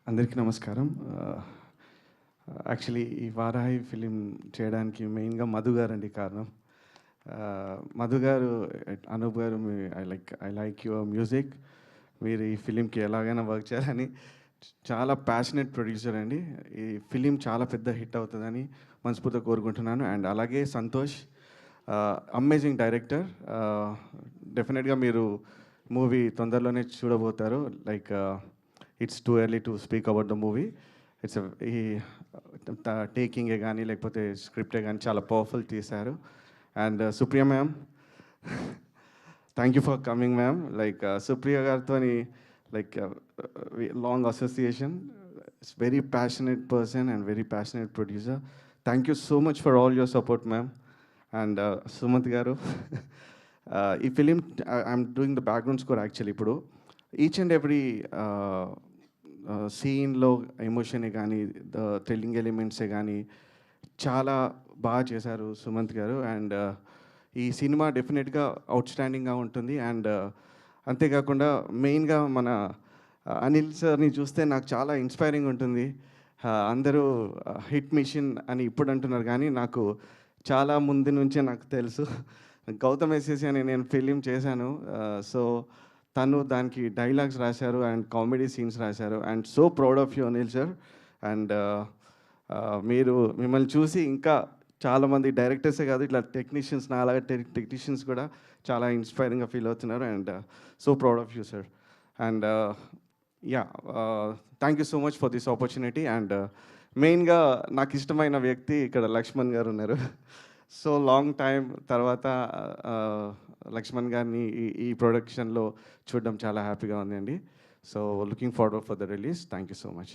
అందరికీ నమస్కారం. యాక్చువల్లీ ఈ వారాహి ఫిలిం చేయడానికి మెయిన్‌గా మధు గారండి కారణం. మధు గారు, అనూప్ గారు, ఐ లైక్ యువర్ మ్యూజిక్. మీరు ఈ ఫిలింకి ఎలాగైనా వర్క్ చేయాలని చాలా ప్యాషనేట్ ప్రొడ్యూసర్ అండి. ఈ ఫిలిం చాలా పెద్ద హిట్ అవుతుందని మనస్ఫూర్తిగా కోరుకుంటున్నాను. అండ్ అలాగే సంతోష్ అమేజింగ్ డైరెక్టర్. డెఫినెట్గా మీరు మూవీ తొందరలోనే చూడబోతారు. Like it's too early to speak about the movie. It's ఈ టేకింగే కానీ లేకపోతే స్క్రిప్టే కానీ చాలా పవర్ఫుల్ తీశారు. And Supriya ma'am, thank you for coming ma'am. Like Supriya గారితో like long association. It's very passionate person and very passionate producer. Thank you so much for all your support ma'am. And Sumanth garu, ఈ film I'm doing the background score actually. ఇప్పుడు each and every సీన్లో ఎమోషనే కానీ, the thrilling ఎలిమెంట్సే కానీ చాలా బాగా చేశారు సుమంత్ గారు. And ఈ సినిమా డెఫినెట్గా అవుట్స్టాండింగ్గా ఉంటుంది. అండ్ అంతేకాకుండా మెయిన్గా మన అనిల్ సార్ని చూస్తే నాకు చాలా ఇన్స్పైరింగ్ ఉంటుంది. అందరూ హిట్ మిషన్ అని ఇప్పుడు అంటున్నారు, కానీ నాకు చాలా ముందు నుంచే నాకు తెలుసు. గౌతమ్ ఎస్ఎస్సి అని నేను ఫిలిం చేశాను. సో తను దానికి డైలాగ్స్ రాశారు అండ్ కామెడీ సీన్స్ రాశారు. And so proud of you Anil sir. And మీరు మిమ్మల్ని చూసి ఇంకా చాలామంది డైరెక్టర్సే కాదు, ఇట్లా టెక్నీషియన్స్, నా అలాగే టెక్నీషియన్స్ కూడా చాలా ఇన్స్పైరింగ్గా ఫీల్ అవుతున్నారు. And so proud of you sir. And yeah, thank you so much for this opportunity. And మెయిన్గా నాకు ఇష్టమైన వ్యక్తి ఇక్కడ లక్ష్మణ్ గారు ఉన్నారు. సో లాంగ్ టైం తర్వాత లక్ష్మణ్ గారిని ఈ ప్రొడక్షన్లో చూడడం చాలా హ్యాపీగా ఉంది అండి. So looking forward for the release. Thank you so much.